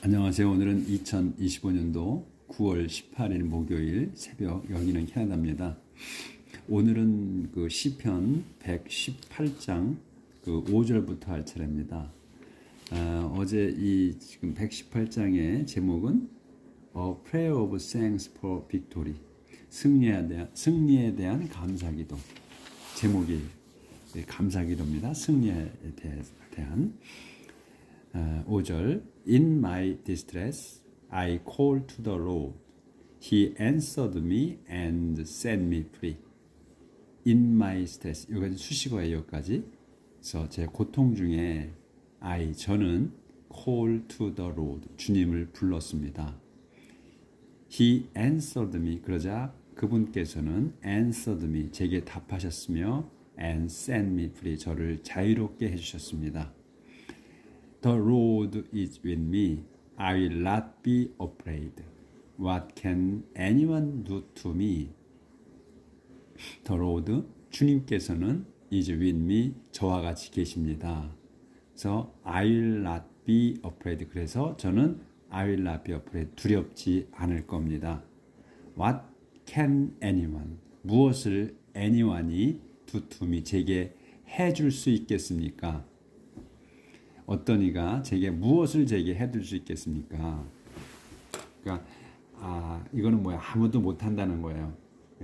안녕하세요. 오늘은 2025년도 9월 18일 목요일 새벽, 여기는 캐나다입니다. 오늘은 그 시편 118장 그 5절부터 할 차례입니다. 어제 이 지금 118장의 제목은 A Prayer of Thanks for Victory, 승리에 대한 감사기도. 제목이 감사기도입니다. 승리에 대한 5절 In my distress, I called to the Lord. He answered me and set me free. In my distress, 여기까지 수식어예요. 여기까지. 그래서 제 고통 중에 저는 call to the Lord, 주님을 불렀습니다. He answered me, 그러자 그분께서는 answered me, 제게 답하셨으며 and set me free, 저를 자유롭게 해주셨습니다. The Lord is with me. I will not be afraid. What can anyone do to me? The Lord, 주님께서는 is with me, 저와 같이 계십니다. 그래서 I will not be afraid. 그래서 저는 I will not be afraid. 두렵지 않을 겁니다. What can anyone? 무엇을 anyone이 do to me? 제게 해줄 수 있겠습니까? 어떤 이가 무엇을 제게 해줄 수 있겠습니까? 그러니까 이거는 뭐야? 아무도 못한다는 거예요.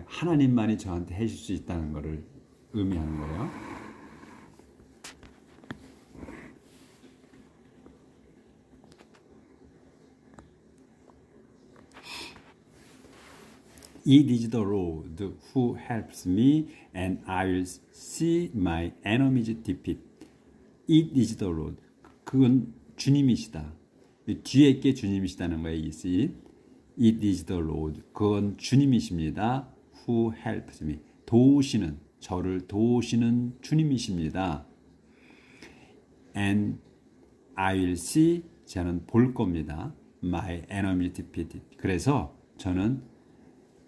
하나님만이 저한테 해줄 수 있다는 것을 의미하는 거예요. It is the Lord who helps me, and I will see my enemies defeat. It is the Lord. 그건 주님이시다. 뒤에 게 주님이시다는 거예요. It is the Lord. 그건 주님이십니다. Who helps me. 도우시는, 저를 도우시는 주님이십니다. And I will see, 저는 볼 겁니다. My enemy defeated. 그래서 저는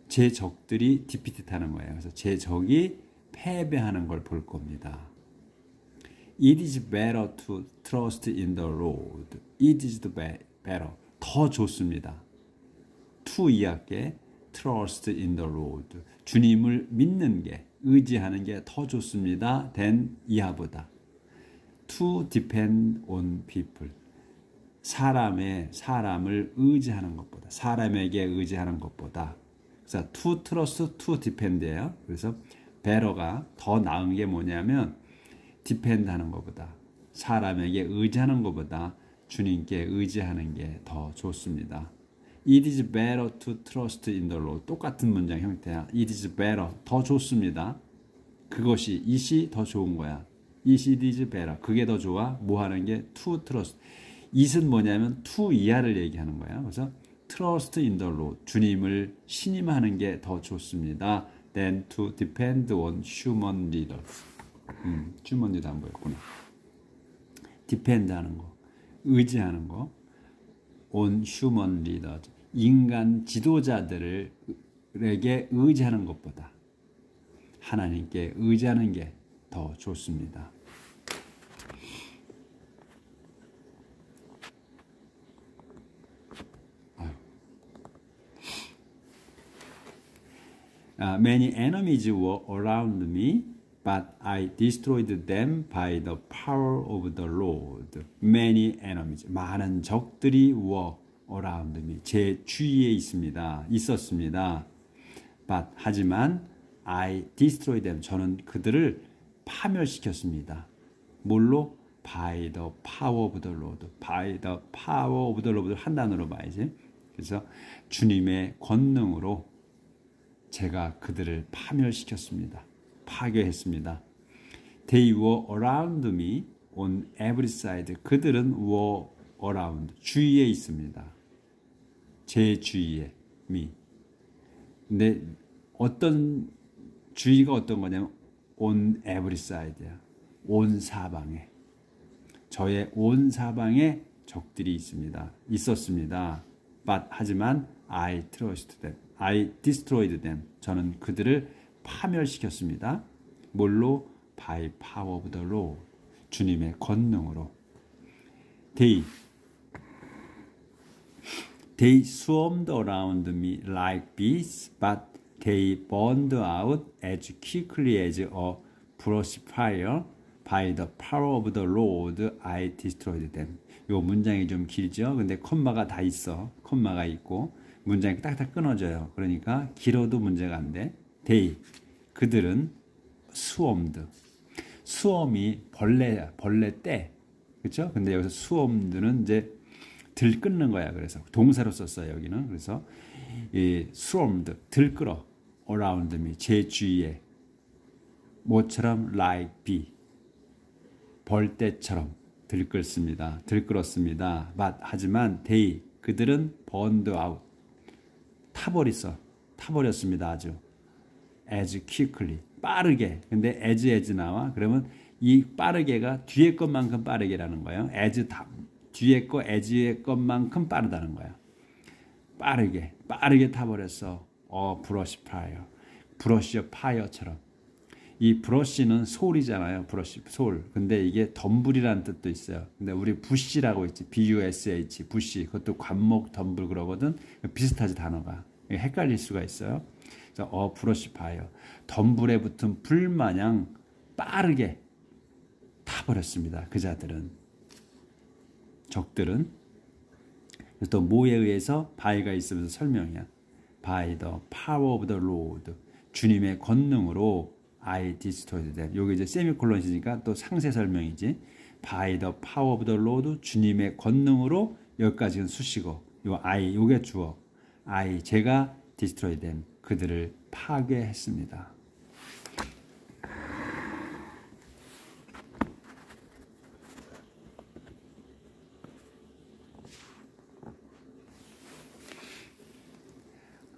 제 적들이 defeated 하는 거예요. 그래서 제 적이 패배하는 걸 볼 겁니다. It is better to trust in the Lord. It is better. 더 좋습니다. to 이하께 trust in the Lord. 주님을 믿는 게, 의지하는 게 더 좋습니다. than 이하보다. To depend on people. 사람을 의지하는 것보다, 사람에게 의지하는 것보다. 그래서 to trust, to depend예요. 그래서 better가 더 나은 게 뭐냐면 depend 하는 것보다, 사람에게 의지하는 것보다 주님께 의지하는 게 더 좋습니다. It is better to trust in the Lord. 똑같은 문장 형태야. It is better. 더 좋습니다. 그것이, it이 더 좋은 거야. It is better. 그게 더 좋아. 뭐 하는 게? To trust. it은 뭐냐면 to 이하를 얘기하는 거야. 그래서 trust in the Lord. 주님을 신임하는 게 더 좋습니다. than to depend on human leaders. human leader 안 보였구나. depend 하는 거. 의지하는 거. on human leaders. 인간 지도자들에게 의지하는 것보다 하나님께 의지하는 게 더 좋습니다. Many enemies were around me, but I destroyed them by the power of the Lord. Many enemies, 많은 적들이 were around me, 제 주위에 있었습니다. But, 하지만 I destroyed them, 저는 그들을 파멸시켰습니다. 뭘로? By the power of the Lord. By the power of the Lord 한 단어로 봐야지. 그래서 주님의 권능으로 제가 그들을 파멸시켰습니다. 파괴했습니다. They were around me on every side. 그들은 were around, 주위에 있습니다. 제 주위에, me. 근데 주위가 어떤 거냐면 on every side야. 온 사방에. 저의 온 사방에 적들이 있었습니다. But, 하지만 I trusted them. I destroyed them. 저는 그들을 파멸시켰습니다. 뭘로? By power of the Lord. 주님의 권능으로. They They swarmed around me like bees, but they burned out as quickly as a brush fire. By the power of the Lord, I destroyed them. 요 문장이 좀 길죠? 근데 콤마가 다 있어. 콤마가 있고 문장이 딱딱 끊어져요. 그러니까 길어도 문제가 안 돼. They, 그들은 swarmed. 수엄이 벌레 떼. 그렇죠? 근데 여기서 swarmed는 이제 들끓는 거야. 그래서 동사로 썼어요, 여기는. 그래서 이 swarmed, 들끓어. around me, 제 주위에. 뭐처럼 like bee. 벌떼처럼 들끓습니다. 들끓었습니다. But, 하지만 they, 그들은 burned out. 타버렸습니다. 아주. as quickly. 빠르게. 근데 as 나와. 그러면 이 빠르게가 뒤에 것만큼 빠르게라는 거예요. 뒤에 거 as의 것만큼 빠르다는 거야. 빠르게 타버렸어. 브러쉬 파이어. 브러쉬 파이어처럼. 이 브러쉬는 솔이잖아요. 브러쉬, 솔. 근데 이게 덤불이라는 뜻도 있어요. 근데 우리 부시라고 있지. bush, 부시. 그것도 관목 덤불 그러거든. 비슷하지 단어가. 헷갈릴 수가 있어요. 그래서 브러쉬 파이어. 덤불에 붙은 불 마냥 빠르게 타버렸습니다. 그 자들은. 적들은. 또 뭐에 의해서 by가 있으면서 설명이야. By the power of the Lord. 주님의 권능으로 I destroyed them. 여기 이제 세미콜론이니까 또 상세 설명이지. By the power of the Lord. 주님의 권능으로 여기까지는 수식어. 요 I, 요게 주어. I, 제가 destroyed them. 그들을 파괴했습니다.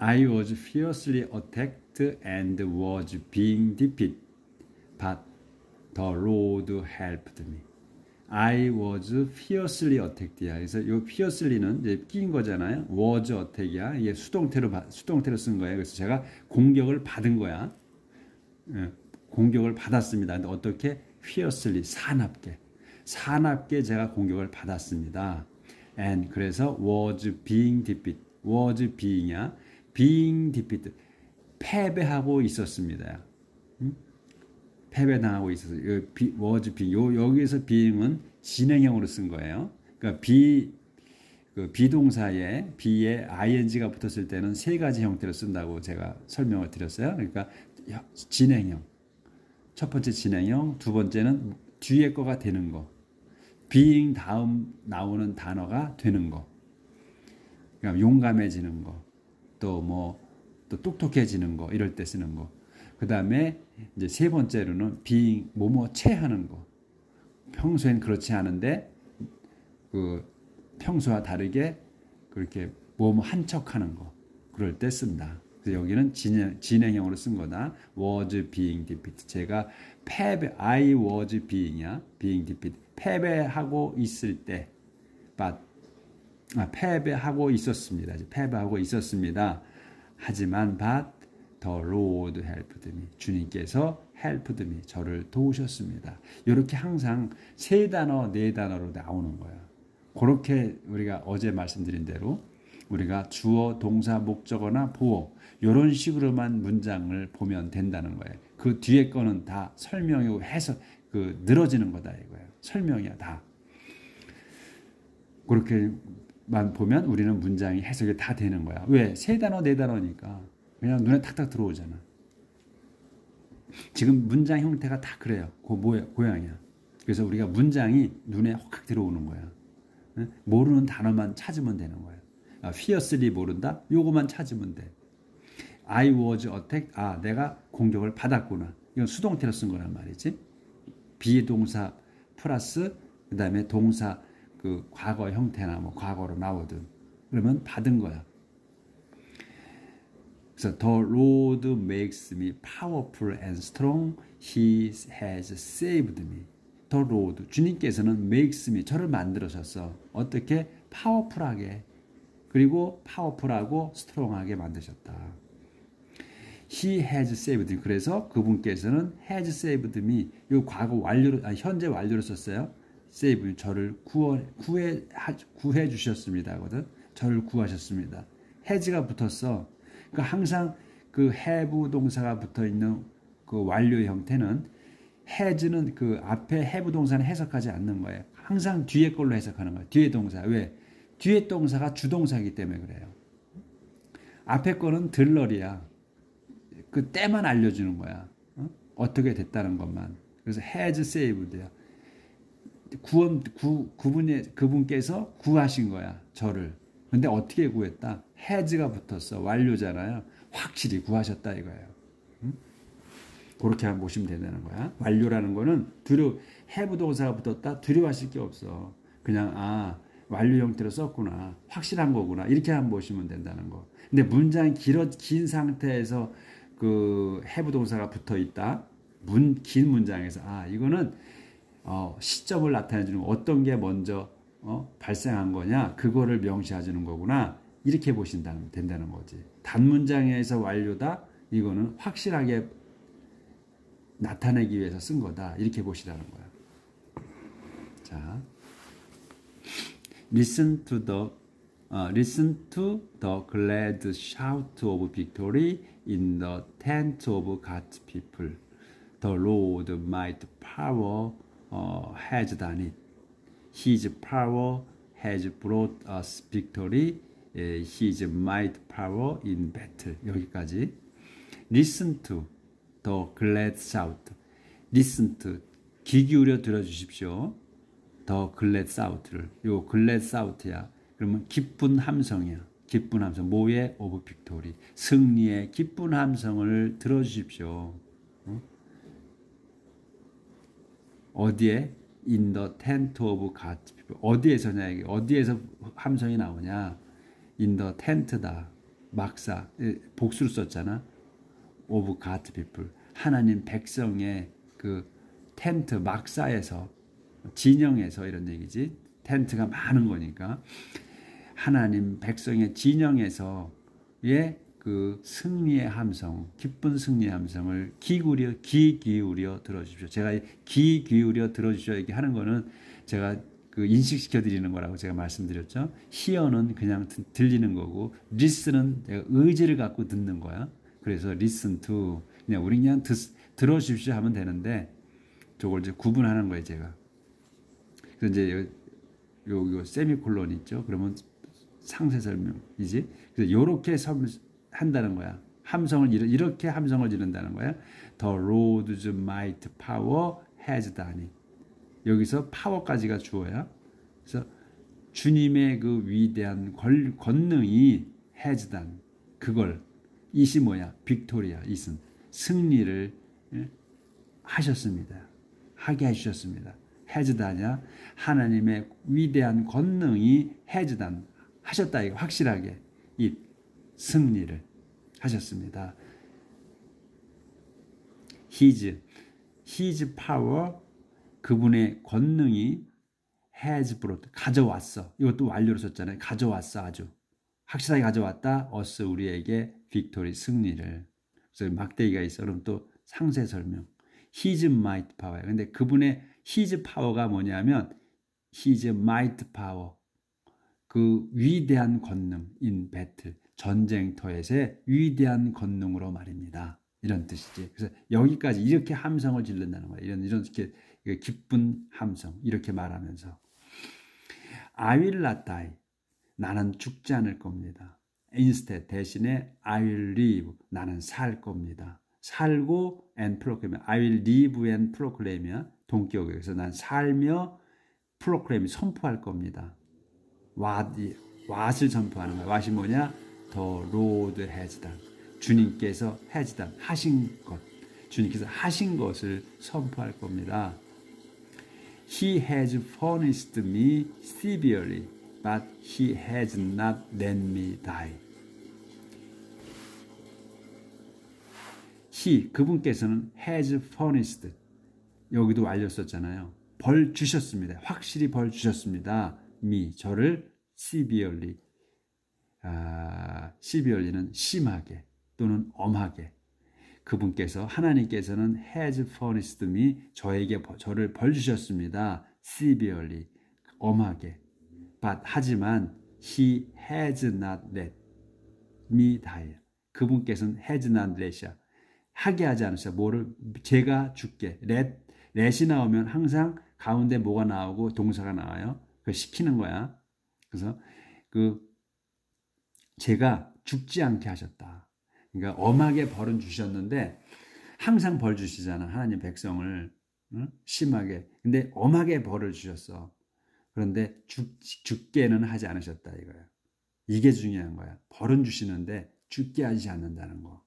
I was fiercely attacked and was being defeated, but the Lord helped me. I was fiercely attacked. 그래서 이 fiercely는 이제 끼인 거잖아요. was attack이야. 이게 수동태로 쓴 거예요. 그래서 제가 공격을 받은 거야. 공격을 받았습니다. 근데 어떻게? fiercely, 사납게 제가 공격을 받았습니다. And 그래서 was being defeated. was being이야. being defeated. 패배하고 있었습니다. 패배당하고 있었어요. was being. 여기서 being은 진행형으로 쓴 거예요. 그러니까 비동사에 be에 ing가 붙었을 때는 세 가지 형태로 쓴다고 제가 설명을 드렸어요. 그러니까 진행형. 첫 번째 진행형, 두 번째는 뒤에 거가 되는 거. being 다음 나오는 단어가 되는 거. 그러니까 용감해지는 거. 또 똑똑해지는 거, 이럴 때 쓰는 거. 그 다음에 이제 세 번째로는 being, 체하는 거. 평소엔 그렇지 않은데, 평소와 다르게 그렇게 한 척 하는 거. 그럴 때 쓴다. 그래서 여기는 진행형으로 쓴 거다. was being defeated. 제가 I was being이야. being defeated. 패배하고 있을 때, 패배하고 있었습니다. 패배하고 있었습니다. 하지만 but the Lord helped me. 주님께서 helped me. 저를 도우셨습니다. 이렇게 항상 세 단어, 네 단어로 나오는 거야. 그렇게 우리가 어제 말씀드린 대로 우리가 주어, 동사, 목적어나 보어 이런 식으로만 문장을 보면 된다는 거예요. 그 뒤에 거는 다 설명이고 해서 늘어지는 거다 이거예요. 설명이야 다. 그렇게만 보면 우리는 문장이 해석이 다 되는 거야. 왜? 세 단어, 네 단어니까 그냥 눈에 탁탁 들어오잖아. 지금 문장 형태가 다 그래요. 고양이야. 그래서 우리가 문장이 눈에 확 들어오는 거야. 모르는 단어만 찾으면 되는 거야. fiercely 모른다? 요거만 찾으면 돼. I was attacked. 내가 공격을 받았구나. 이건 수동태로 쓴 거란 말이지. 비동사 플러스 그 다음에 동사 과거 형태나 과거로 나오든 그러면 받은 거야. 그래서 The Lord makes me powerful and strong. He has saved me. The Lord, 주님께서는 makes me, 저를 만들어셨어. 어떻게? 파워풀하게. 그리고 파워풀하고 스트롱하게 만드셨다. He has saved me. 그래서 그분께서는 has saved me. 이 과거 완료로, 현재 완료로 썼어요. save me. 저를 구해 주셨습니다. 하거든. 저를 구하셨습니다. has가 붙었어. 그러니까 항상 그 have 동사가 붙어 있는 그 완료 형태는 has는 그 앞에 have 동사는 해석하지 않는 거예요. 항상 뒤에 걸로 해석하는 거예요. 뒤에 동사. 왜? 뒤에 동사가 주동사이기 때문에 그래요. 앞에 거는 들러리야. 그 때만 알려주는 거야. 어떻게 됐다는 것만. 그래서 has saved야. 그분께서 구하신 거야. 저를. 근데 어떻게 구했다? has가 붙었어. 완료잖아요. 확실히 구하셨다 이거예요. 그렇게 한번 보시면 된다는 거야. 완료라는 거는 have 동사가 붙었다. 두려워하실 게 없어. 그냥 완료 형태로 썼구나. 확실한 거구나. 이렇게 한번 보시면 된다는 거. 근데 문장이 긴 상태에서 그 have 동사가 붙어 있다. 긴 문장에서 이거는 시점을 나타내 주는 어떤 게 먼저 발생한 거냐 그거를 명시해 주는 거구나. 이렇게 보신다면 된다는 거지. 단문장에서 완료다. 이거는 확실하게 나타내기 위해서 쓴 거다. 이렇게 보시라는 거야. 자, listen to the glad shout of victory in the tent of God's people. The Lord might power has done it. His power has brought us victory. His might power in battle. 여기까지. Listen to the glad shout. Listen to 귀 기울여 들어주십시오. The glad shout를. 요 glad shout야. 그러면 기쁜 함성이야. 기쁜 함성. 뭐의 of victory. 승리의 기쁜 함성을 들어주십시오. 어디에? In the tent of God's people. 어디에서냐 이게? 어디에서 함성이 나오냐? In the tent다. 막사. 복수를 썼잖아. of God's people. 하나님 백성의 그 텐트 막사에서 진영에서 이런 얘기지. 텐트가 많은 거니까. 하나님 백성의 진영에서의 그 승리의 함성, 기쁜 승리의 함성을 귀 기울여 들어주십시오. 제가 귀 기울여 들어주십시오 이렇게 하는 거는 제가 그 인식시켜 드리는 거라고 제가 말씀드렸죠. hear는 그냥 들리는 거고, listen은 내가 의지를 갖고 듣는 거야. 그래서 listen to 그냥 우리 그냥 들어주십시오 하면 되는데 저걸 이제 구분하는 거예요 제가. 그래서 이제 요 세미콜론 있죠. 그러면 상세 설명이지. 그래서 요렇게 한다는 거야. 함성을 이렇게 함성을 지른다는 거야. The Lord's might power has done it. 여기서 파워까지가 주어야. 그래서 주님의 그 위대한 권능이 has done. 그걸 이시 뭐야? 빅토리아. 이승. 승리를 하셨습니다. 하게 해주셨습니다. has done이야. 하나님의 위대한 권능이 has done. 하셨다 이거 확실하게. 이 승리를 하셨습니다. His power 그분의 권능이 has brought 가져왔어. 이것도 완료로 썼잖아요. 가져왔어 아주 확실하게 가져왔다. us 우리에게 victory 승리를. 그래서 막대기가 있어. 그럼 또 상세 설명. His might power. 근데 그분의 his power가 뭐냐면 his might power 그 위대한 권능 in battle 전쟁터에서의 위대한 권능으로 말입니다. 이런 뜻이지. 그래서 여기까지 이렇게 함성을 지른다는 거야. 이렇게 기쁜 함성 이렇게 말하면서 I will not die. 나는 죽지 않을 겁니다. Instead 대신에 I will live. 나는 살 겁니다. 살고 and proclaim. I will live and proclaim이야. 동격이야. 그래서 난 살며 proclaim 선포할 겁니다. what을 선포하는 거야. what이 뭐냐? The Lord has done. 주님께서 has done. 하신 것. 주님께서 하신 것을 선포할 겁니다. He has punished me severely, but he has not let me die. He, 그분께서는 has punished. 여기도 알렸었잖아요. 벌 주셨습니다. 확실히 벌 주셨습니다. me, 저를 severely. severely는 심하게 또는 엄하게. 그분께서 하나님께서는 has punished me 저에게 저를 벌 주셨습니다. severely 엄하게. but 하지만 He has not let me die. 그분께서는 has not let이야. 하게 하지 않으셔. 뭐를 제가 죽게. let이 나오면 항상 가운데 뭐가 나오고 동사가 나와요. 그걸 시키는 거야. 그래서 제가 죽지 않게 하셨다. 그러니까 엄하게 벌은 주셨는데 항상 벌 주시잖아. 하나님 백성을 심하게. 근데 엄하게 벌을 주셨어. 그런데 죽게는 하지 않으셨다 이거야. 이게 중요한 거야. 벌은 주시는데 죽게 하지 않는다는 거.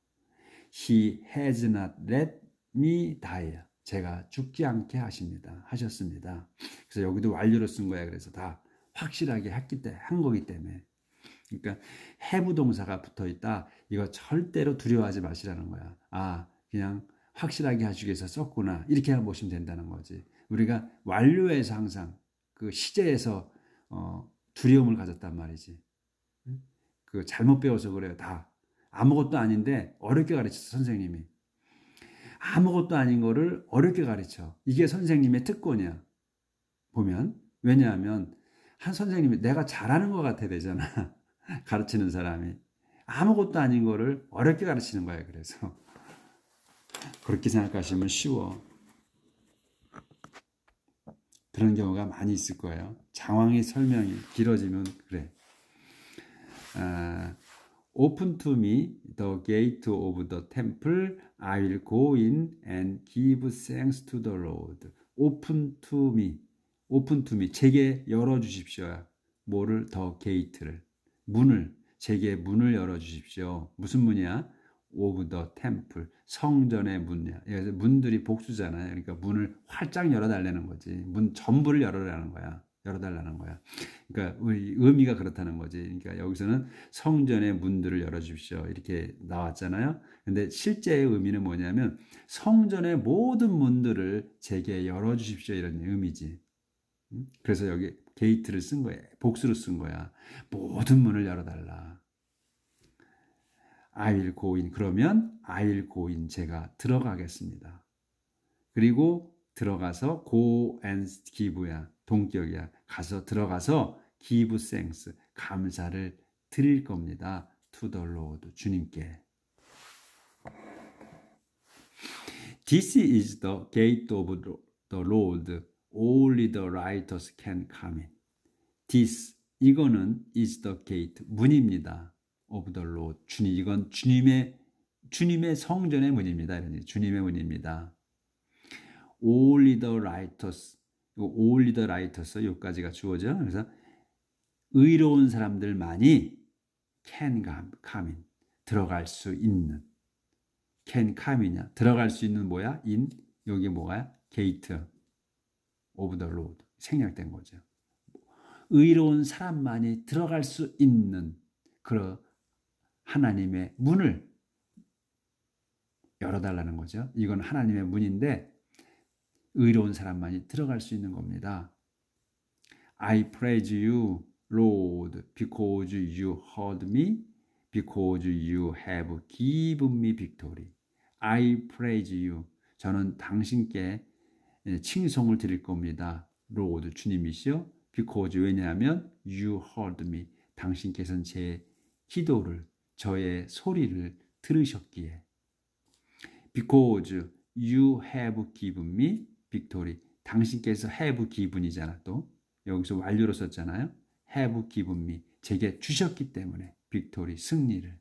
He has not let me die. 제가 죽지 않게 하셨습니다. 그래서 여기도 완료로 쓴 거야. 그래서 다 확실하게 한 거기 때문에. 그러니까 have 동사가 붙어 있다. 이거 절대로 두려워하지 마시라는 거야. 그냥 확실하게 하시기 위해서 썼구나. 이렇게 보시면 된다는 거지. 우리가 완료에서 항상 그 시제에서 두려움을 가졌단 말이지. 잘못 배워서 그래요. 다 아무것도 아닌데 어렵게 가르쳤어 선생님이. 아무것도 아닌 거를 어렵게 가르쳐. 이게 선생님의 특권이야. 보면. 왜냐하면 한 선생님이 내가 잘하는 것 같아야 되잖아. 가르치는 사람이. 아무것도 아닌 거를 어렵게 가르치는 거야. 그래서 그렇게 생각하시면 쉬워. 그런 경우가 많이 있을 거예요. 장황히 설명이 길어지면 그래. Open to me the gate of the temple. I will go in and give thanks to the Lord. Open to me. Open to me. 제게 열어주십시오. 뭐를? the gate를. 문을. 제게 문을 열어주십시오. 무슨 문이야? of the temple. 성전의 문이야. 그래서 문들이 복수잖아요. 그러니까 문을 활짝 열어달라는 거지. 문 전부를 열어달라는 거야. 그러니까 의미가 그렇다는 거지. 그러니까 여기서는 성전의 문들을 열어주십시오. 이렇게 나왔잖아요. 근데 실제의 의미는 뭐냐면 성전의 모든 문들을 제게 열어주십시오. 이런 의미지. 그래서 여기 게이트를 쓴 거야. 복수로 쓴 거야. 모든 문을 열어달라. I will go in. 그러면 I will go in. 제가 들어가겠습니다. 그리고 들어가서 go and give야. 동격이야. 들어가서 give thanks. 감사를 드릴 겁니다. to the Lord. 주님께. This is the gate of the Lord. Only the righteous can come in. This, 이거는 is the gate. 문입니다. of the Lord. 이건 주님의 성전의 문입니다. 주님의 문입니다. Only the righteous. only the righteous. 여기까지가 주어져. 그래서 의로운 사람들만이 can come in. 들어갈 수 있는. can come in이야. 들어갈 수 있는 뭐야? in. 여기 뭐야? gate of the Lord. 생략된 거죠. 의로운 사람만이 들어갈 수 있는 그런 하나님의 문을 열어달라는 거죠. 이건 하나님의 문인데 의로운 사람만이 들어갈 수 있는 겁니다. I praise you, Lord, because you heard me, because you have given me victory. I praise you. 저는 당신께 칭송을 드릴 겁니다. Lord, 주님이시여. Because, 왜냐하면 you heard me. 당신께서는 제 기도를, 저의 소리를 들으셨기에. Because you have given me victory. 당신께서 have given이잖아. 또 여기서 완료로 썼잖아요. have given me. 제게 주셨기 때문에 victory, 승리를.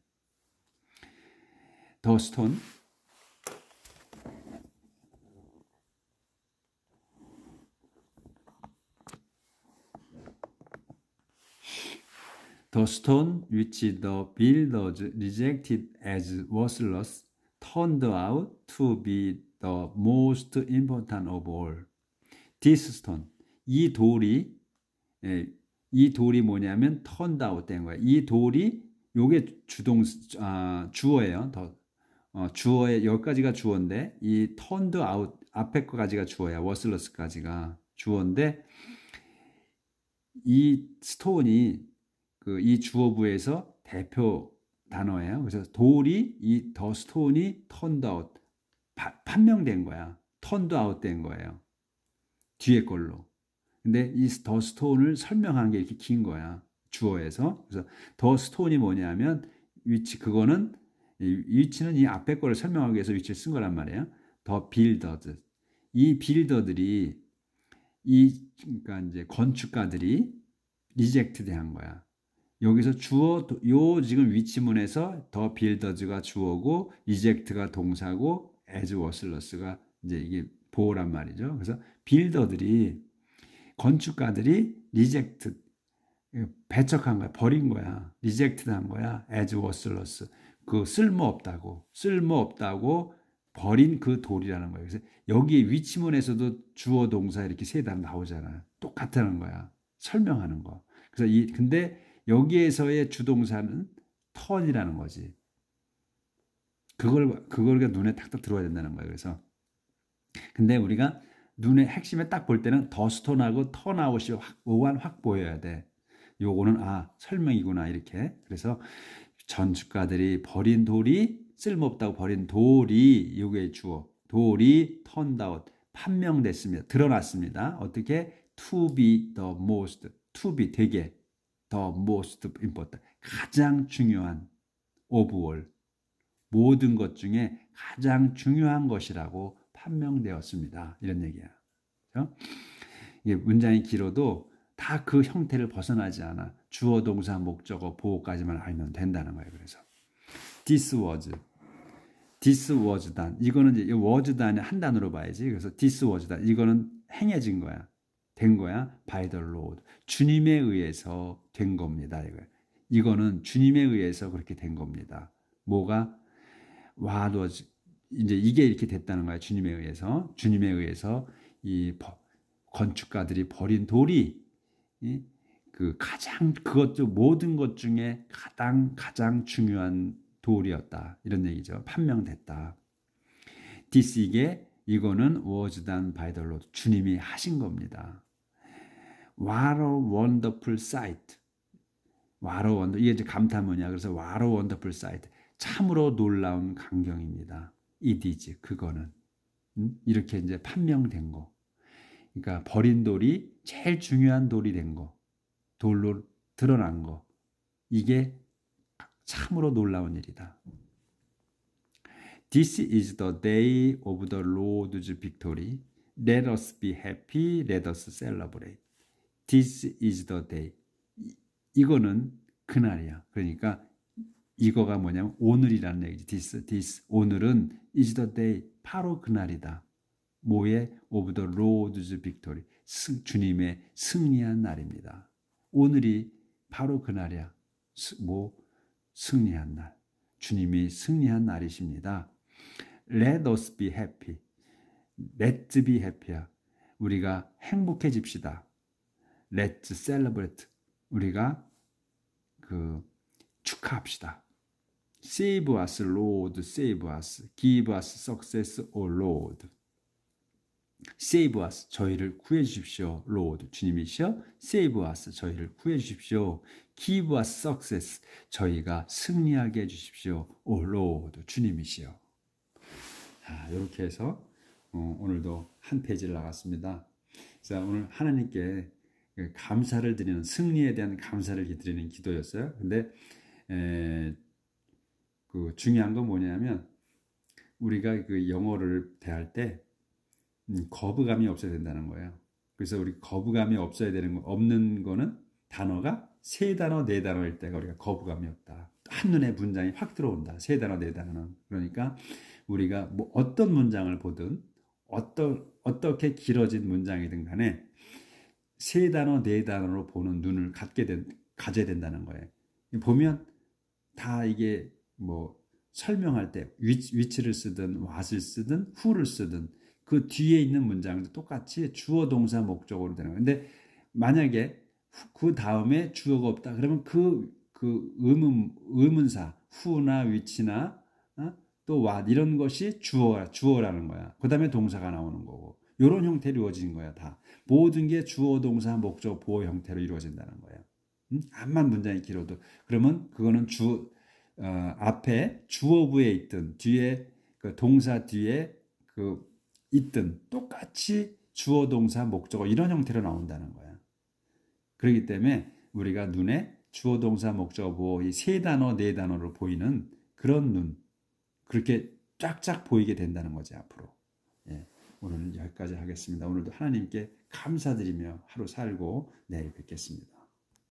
The stone. The stone which the builders rejected as worthless turned out to be the most important of all. This stone. 이 돌이 뭐냐면 turned out 된 거야. 이 돌이 요게 주어예요. 주어에 여기까지가 주어인데 이 turned out 앞에 거까지가 주어야. worthless까지가 주어인데 이 스톤이 이 주어부에서 대표 단어예요. 그래서 돌이 더 스톤이 turned out 판명된 거야. turned out 된 거예요. 뒤에 걸로. 근데 이 더 스톤을 설명한 게 이렇게 긴 거야. 주어에서. 그래서 더 스톤이 뭐냐면 위치, 그거는 위치는 이 앞에 거를 설명하기 위해서 위치를 쓴 거란 말이에요. 더 빌더즈. 이 빌더들이 그러니까 이제 건축가들이 리젝트 한 거야. 여기서 주어, 요 지금 위치문에서 더 빌더즈가 주어고 리젝트가 동사고 as worthless가 이제 이게 보호란 말이죠. 그래서 빌더들이, 건축가들이 리젝트, 배척한 거야. 버린 거야. 리젝트 한 거야. as worthless. 그 쓸모없다고 버린 그 돌이라는 거예요. 그래서 여기 위치문에서도 주어 동사 이렇게 세 단 나오잖아. 똑같다는 거야. 설명하는 거. 그래서 근데 여기에서의 주동사는 턴이라는 거지. 그걸 눈에 탁탁 들어와야 된다는 거예요. 그래서 근데 우리가 눈에 핵심에 딱 볼 때는 더 스톤하고 턴아웃이 확 보여야 돼. 요거는 설명이구나 이렇게. 그래서 건축가들이 버린 돌이, 쓸모없다고 버린 돌이, 요게 주어, 돌이 턴아웃, 판명됐습니다. 드러났습니다. 어떻게? to be the most, to be 되게, the most important, 가장 중요한, of all, 모든 것 중에 가장 중요한 것이라고 판명되었습니다. 이런 얘기야. 그렇죠? 이게 문장이 길어도 다 그 형태를 벗어나지 않아. 주어, 동사, 목적어, 보호까지만 알면 된다는 거예요. 그래서 this was done. 이거는 이제 was done이 한 단어로 봐야지. 그래서 this was done. 이거는 행해진 거야. 된 거야. by the Lord. 주님에 의해서 된 겁니다. 이거는 주님에 의해서 그렇게 된 겁니다. 뭐가? what was, 이제 이게 이렇게 됐다는 거야. 주님에 의해서 이 건축가들이 버린 돌이 그것도 모든 것 중에 가장 중요한 돌이었다. 이런 얘기죠. 판명됐다. 이거는 was done by the Lord. 주님이 하신 겁니다. What a wonderful sight. 이게 이제 감탄문이야. 그래서 what a wonderful sight. 참으로 놀라운 광경입니다. It is, 그거는. 이렇게 이제 판명된 거. 그러니까 버린 돌이 제일 중요한 돌이 된 거. 돌로 드러난 거. 이게 참으로 놀라운 일이다. This is the day of the Lord's victory. Let us be happy. Let us celebrate. This is the day. 이거는 그날이야. 그러니까 이거가 뭐냐면 오늘이라는 얘기지. This. 오늘은 is the day. 바로 그날이다. 뭐의? of the Lord's victory. 주님의 승리한 날입니다. 오늘이 바로 그날이야. 승리한 날. 주님이 승리한 날이십니다. Let us be happy. Let's be happy야. 우리가 행복해집시다. Let's celebrate. 우리가 축하합시다. Save us, Lord. Save us. Give us success, O Lord. Save us. 저희를 구해 주십시오. Lord. 주님이시여. Save us. 저희를 구해 주십시오. Give us success. 저희가 승리하게 해 주십시오. O Lord. 주님이시여. 이렇게 해서 오늘도 한 페이지를 나갔습니다. 자, 오늘 하나님께 감사를 드리는, 승리에 대한 감사를 드리는 기도였어요. 근데 그 중요한 건 뭐냐면 우리가 그 영어를 대할 때 거부감이 없어야 된다는 거예요. 그래서 우리 거부감이 없는 거는 단어가 3단어, 4단어일 때가 우리가 거부감이 없다. 한눈에 문장이 확 들어온다. 3단어, 4단어는. 그러니까 우리가 뭐 어떤 문장을 보든 어떻게 길어진 문장이든 간에 3단어, 4단어로 보는 눈을 가져야 된다는 거예요. 보면 다 이게 뭐 설명할 때 which를 쓰든 what을 쓰든 who를 쓰든 그 뒤에 있는 문장도 똑같이 주어, 동사, 목적어로 되는 거예요. 근데 만약에 그 다음에 주어가 없다 그러면 그 의문사 who나 which나 또 what 이런 것이 주어라는 거야. 그 다음에 동사가 나오는 거고 이런 형태로 이루어진 거야. 다 모든 게 주어, 동사, 목적, 보호 형태로 이루어진다는 거예요. 암만 문장이 길어도 그러면 그거는 앞에 주어부에 있든 뒤에 그 동사 뒤에 있든 똑같이 주어, 동사, 목적어 이런 형태로 나온다는 거야. 그렇기 때문에 우리가 눈에 주어 동사 목적어 보어 이 세 단어 네 단어로 보이는 그런 눈 그렇게 쫙쫙 보이게 된다는 거지 앞으로. 예, 오늘은 여기까지 하겠습니다. 오늘도 하나님께 감사드리며 하루 살고 내일 뵙겠습니다.